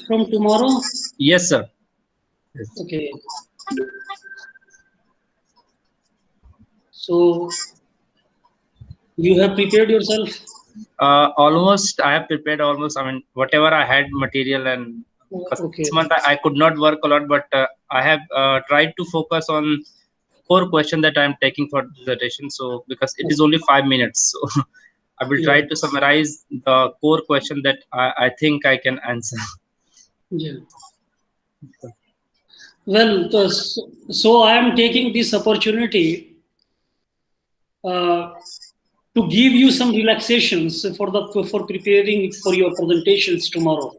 from tomorrow? Yes, sir. Yes. Okay. So you have prepared yourself? Almost, I have prepared almost. I mean, whatever I had material, and because Okay. this month I could not work a lot, but I have tried to focus on core question that I'm taking for dissertation. So because it is only 5 minutes, so I will Yeah. try to summarize the core question that I think I can answer. Yeah. Well, so I am taking this opportunity uh, to give you some relaxations for preparing for your presentations tomorrow.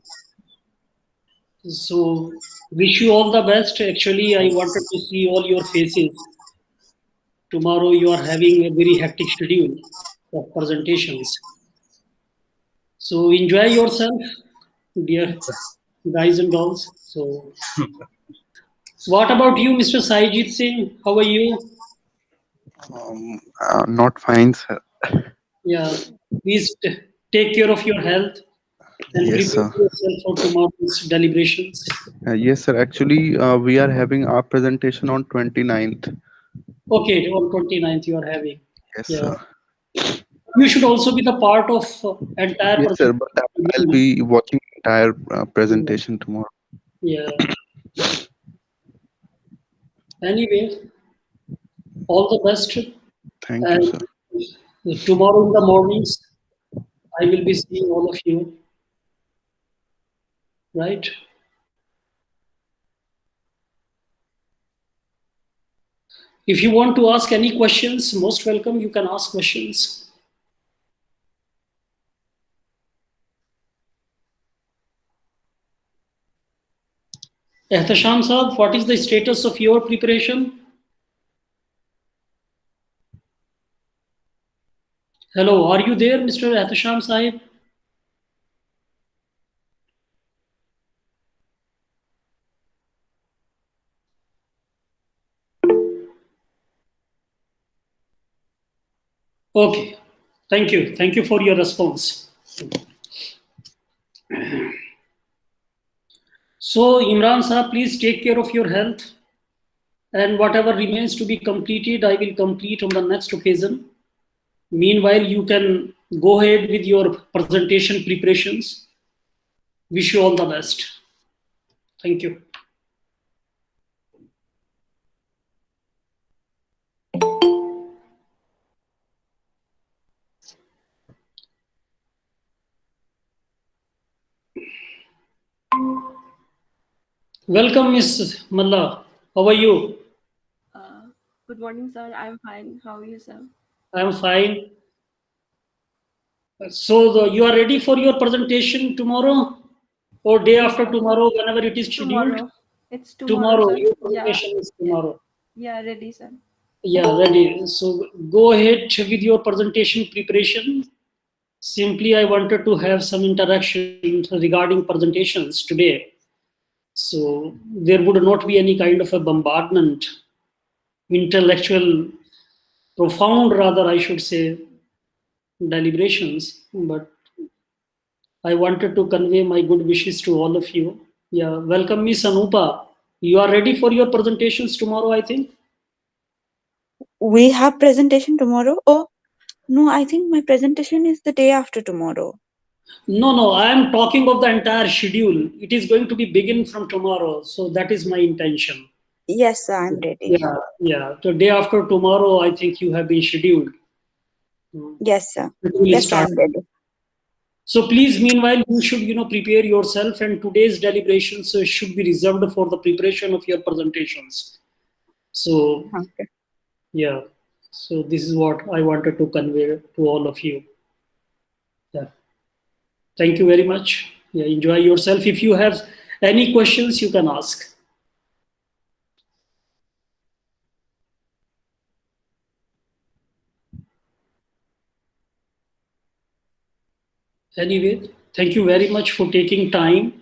So wish you all the best. Actually, I wanted to see all your faces. Tomorrow you are having a very hectic schedule of presentations. So enjoy yourself, dear guys and dolls. So what about you, Mr. Saijit Singh? How are you? Not fine, sir. Yeah, please take care of your health and Yes, prepare sir. yourself for tomorrow's deliberations. Yes, sir. Actually, we are having our presentation on 29th. Okay, on 29th you are having. Yes, Yeah. sir. You should also be the part of entire Yes, sir. But I'll presentation. be watching entire presentation tomorrow. Yeah. Anyway, all the best. Thank you, And sir. tomorrow in the mornings, I will be seeing all of you, right? If you want to ask any questions, most welcome. You can ask questions. Ehtasham Saab, what is the status of your preparation? Hello, are you there, Mr. Ehtasham Sahib? Okay, thank you. Thank you for your response. So, Imran Saab, please take care of your health. And whatever remains to be completed, I will complete on the next occasion. Meanwhile, you can go ahead with your presentation preparations. Wish you all the best. Thank you. Welcome, Ms. Malla. How are you? Uh, Good morning, sir. I'm fine. How are you, sir? I'm fine. So you are ready for your presentation tomorrow or day Yes, after sir. tomorrow, whenever it is scheduled? Tomorrow. It's tomorrow, Tomorrow, sir. your Yeah. presentation is Yeah. tomorrow. Yeah, ready, sir. Yeah, ready. So go ahead with your presentation preparation. Simply, I wanted to have some interaction regarding presentations today. So there would not be any kind of a bombardment, intellectual, profound, rather, I should say, deliberations. But I wanted to convey my good wishes to all of you. Yeah, welcome, Miss Anupa. You are ready for your presentations tomorrow, I think? We have presentation tomorrow. Oh, no, I think my presentation is the day after tomorrow. No, I am talking of the entire schedule. It is going to be begin from tomorrow. So that is my intention. Yes, sir, I'm ready. Yeah. The day after tomorrow, I think you have been scheduled. Yes, sir. It will Yes, start. I'm ready. So please, meanwhile, you should, prepare yourself, and today's deliberations should be reserved for the preparation of your presentations. So, Okay. yeah. So this is what I wanted to convey to all of you. Yeah. Thank you very much. Yeah, enjoy yourself. If you have any questions, you can ask. Anyway, thank you very much for taking time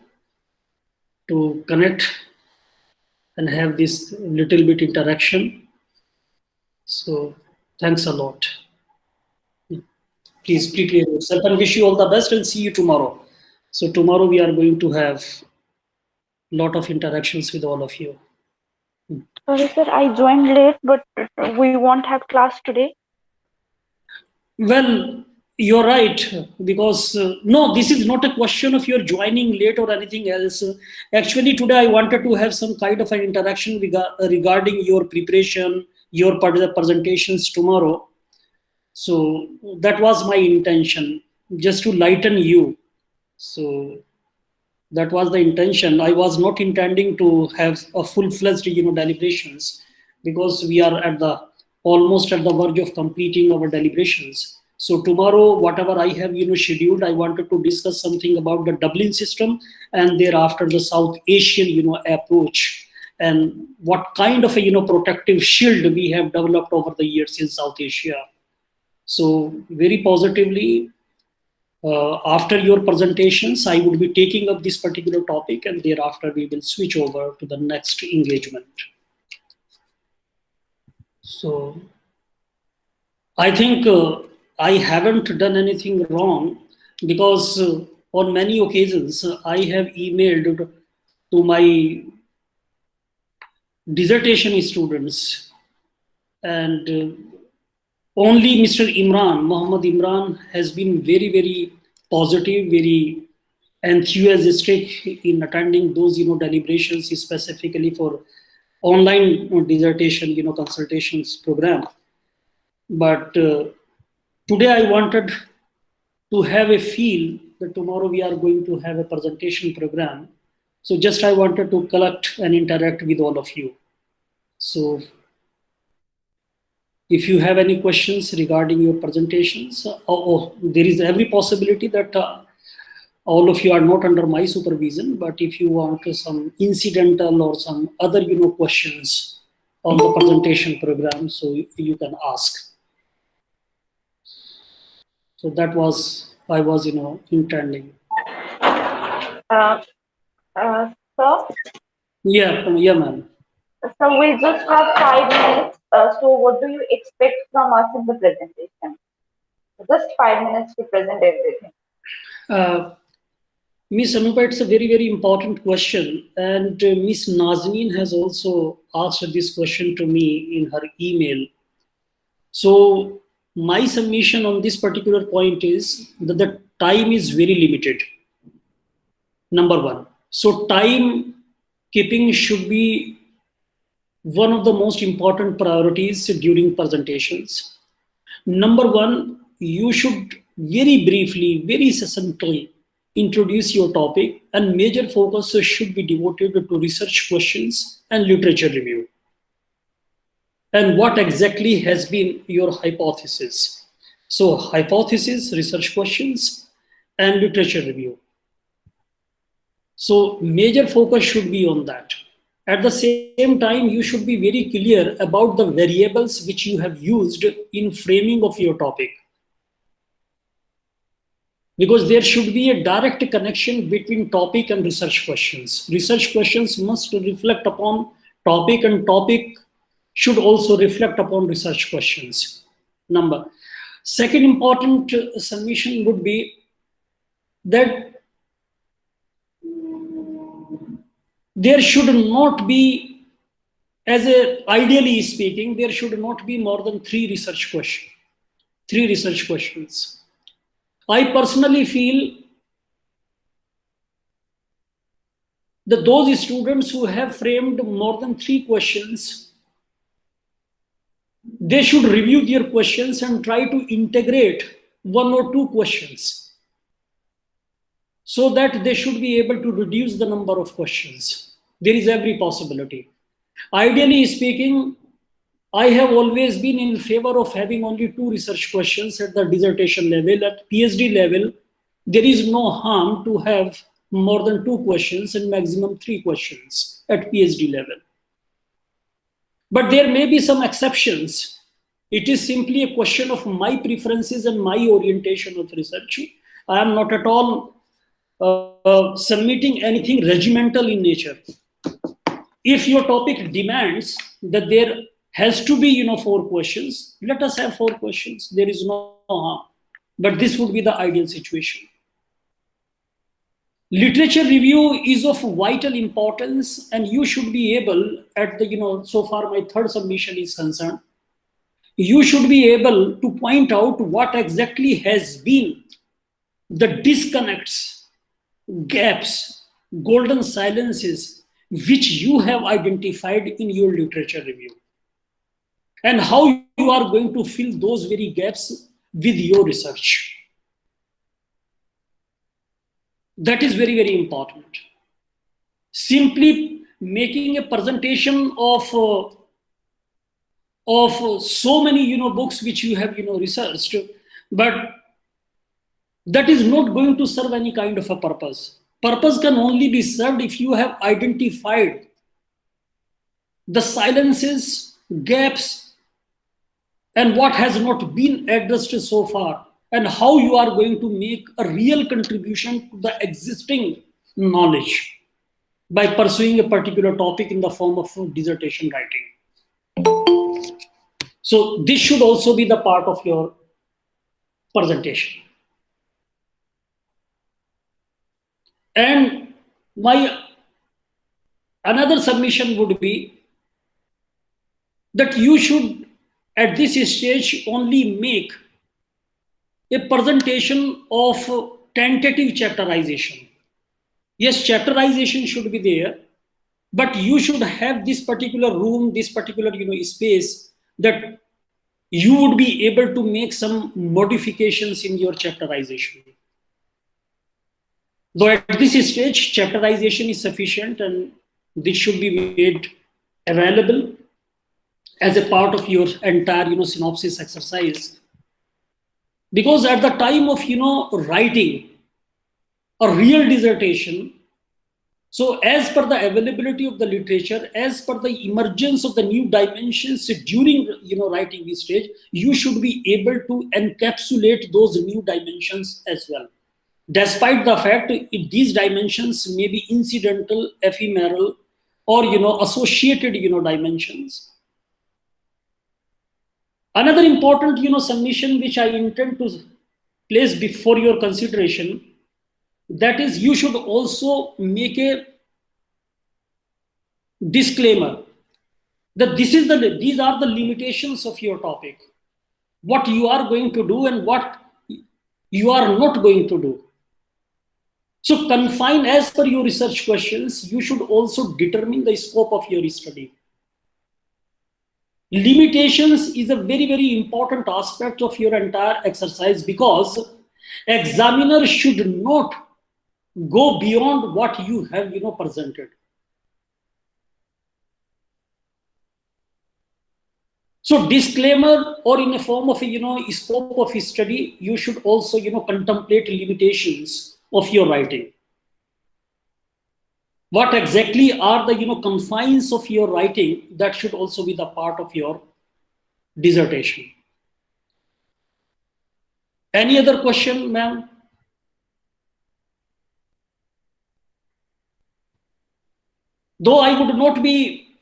to connect and have this little bit interaction. So thanks a lot. Please prepare yourself and wish you all the best and see you tomorrow. So tomorrow we are going to have lot of interactions with all of you. Sorry, sir, I joined late, but we won't have class today. Well, you're right, because no, this is not a question of your joining late or anything else. Actually, today I wanted to have some kind of an interaction regarding your preparation, your presentations tomorrow. So that was my intention, just to lighten you. So that was the intention. I was not intending to have a full-fledged, deliberations, because we are almost at the verge of completing our deliberations. So tomorrow, whatever I have, scheduled, I wanted to discuss something about the Dublin system, and thereafter the South Asian, approach, and what kind of a, protective shield we have developed over the years in South Asia. So very positively, after your presentations, I would be taking up this particular topic, and thereafter we will switch over to the next engagement. So I think I haven't done anything wrong, because on many occasions I have emailed to my dissertation students, and only Mr. Imran, Muhammad Imran, has been very, very positive, very enthusiastic in attending those, deliberations, specifically for online dissertation, consultations program. But today I wanted to have a feel that tomorrow we are going to have a presentation program. So just I wanted to collect and interact with all of you. So if you have any questions regarding your presentations, there is every possibility that all of you are not under my supervision, but if you want some incidental or some other, questions on the presentation program, so you can ask. So that was, I was, intending. Sir, Yeah, ma'am. so we just have 5 minutes. So what do you expect from us in the presentation? Just 5 minutes to present everything. Ms. Anupa, it's a very, very important question. And Ms. Nazneen has also asked this question to me in her email. So my submission on this particular point is that the time is very limited. Number one. So time keeping should be one of the most important priorities during presentations. Number one, you should very briefly, very succinctly introduce your topic, and major focus should be devoted to research questions and literature review. And what exactly has been your hypothesis? So hypothesis, research questions, and literature review. So major focus should be on that. At the same time, you should be very clear about the variables which you have used in framing of your topic, because there should be a direct connection between topic and research questions. Research questions must reflect upon topic, and topic should also reflect upon research questions. Second important submission would be that there should not be, ideally speaking, there should not be more than three research questions. I personally feel that those students who have framed more than three questions, they should review their questions and try to integrate one or two questions, so that they should be able to reduce the number of questions. There is every possibility. Ideally speaking, I have always been in favor of having only two research questions at the dissertation level. At PhD level, there is no harm to have more than two questions and maximum three questions at PhD level. But there may be some exceptions. It is simply a question of my preferences and my orientation of research. I am not at all submitting anything regimental in nature. If your topic demands that there has to be, 4 questions, let us have 4 questions. There is no harm. But this would be the ideal situation. Literature review is of vital importance, and you should be able, at the, so far my third submission is concerned, you should be able to point out what exactly has been the disconnects, gaps, golden silences which you have identified in your literature review, and how you are going to fill those very gaps with your research. That is very, very important. Simply making a presentation of so many books which you have researched, but that is not going to serve any kind of a purpose. Purpose can only be served if you have identified the silences, gaps, and what has not been addressed so far, and how you are going to make a real contribution to the existing knowledge by pursuing a particular topic in the form of dissertation writing. So this should also be the part of your presentation. And my another submission would be that you should at this stage only make a presentation of tentative chapterization. Yes, chapterization should be there, but you should have this particular room, this particular space, that you would be able to make some modifications in your chapterization. Though at this stage, chapterization is sufficient, and this should be made available as a part of your entire synopsis exercise. Because at the time of writing a real dissertation, so as per the availability of the literature, as per the emergence of the new dimensions during writing this stage, you should be able to encapsulate those new dimensions as well, despite the fact these dimensions may be incidental, ephemeral, or associated dimensions. Another important submission which I intend to place before your consideration, that is, you should also make a disclaimer that these are the limitations of your topic, what you are going to do and what you are not going to do. So confine as per your research questions, you should also determine the scope of your study. Limitations is a very, very important aspect of your entire exercise, because examiner should not go beyond what you have presented. So disclaimer, or in a form of a scope of study, you should also contemplate limitations of your writing. What exactly are the confines of your writing? That should also be the part of your dissertation. Any other question, ma'am? Though I would not be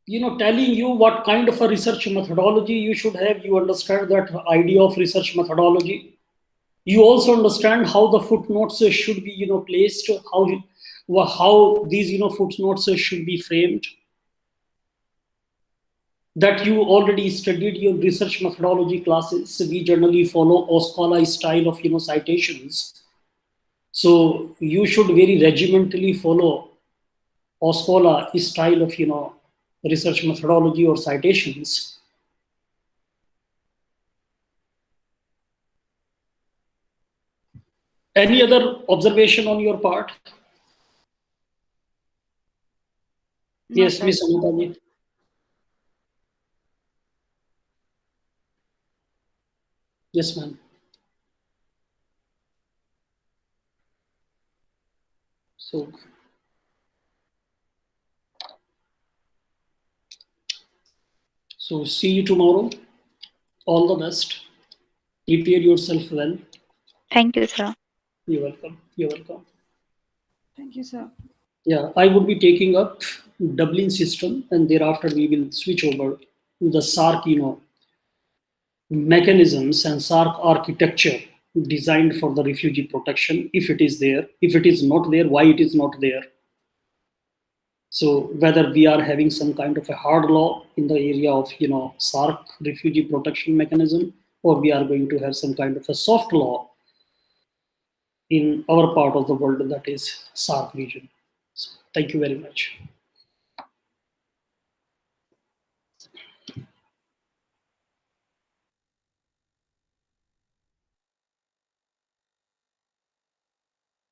telling you what kind of a research methodology you should have, you understand that idea of research methodology. You also understand how the footnotes should be placed, how these footnotes should be framed. That you already studied your research methodology classes. We generally follow OSCOLA style of citations. So you should very regimentally follow OSCOLA style of research methodology or citations. Any other observation on your part? Yes, Ms. Amitaji. Yes, ma'am. So see you tomorrow. All the best. Prepare yourself well. Thank you, sir. You're welcome. You're welcome. Thank you, sir. Yeah, I would be taking up Dublin system, and thereafter we will switch over to the SARC, mechanisms and SARC architecture designed for the refugee protection, if it is there. If it is not there, why it is not there? So whether we are having some kind of a hard law in the area of SAARC refugee protection mechanism, or we are going to have some kind of a soft law in our part of the world, that is SAARC region. So thank you very much.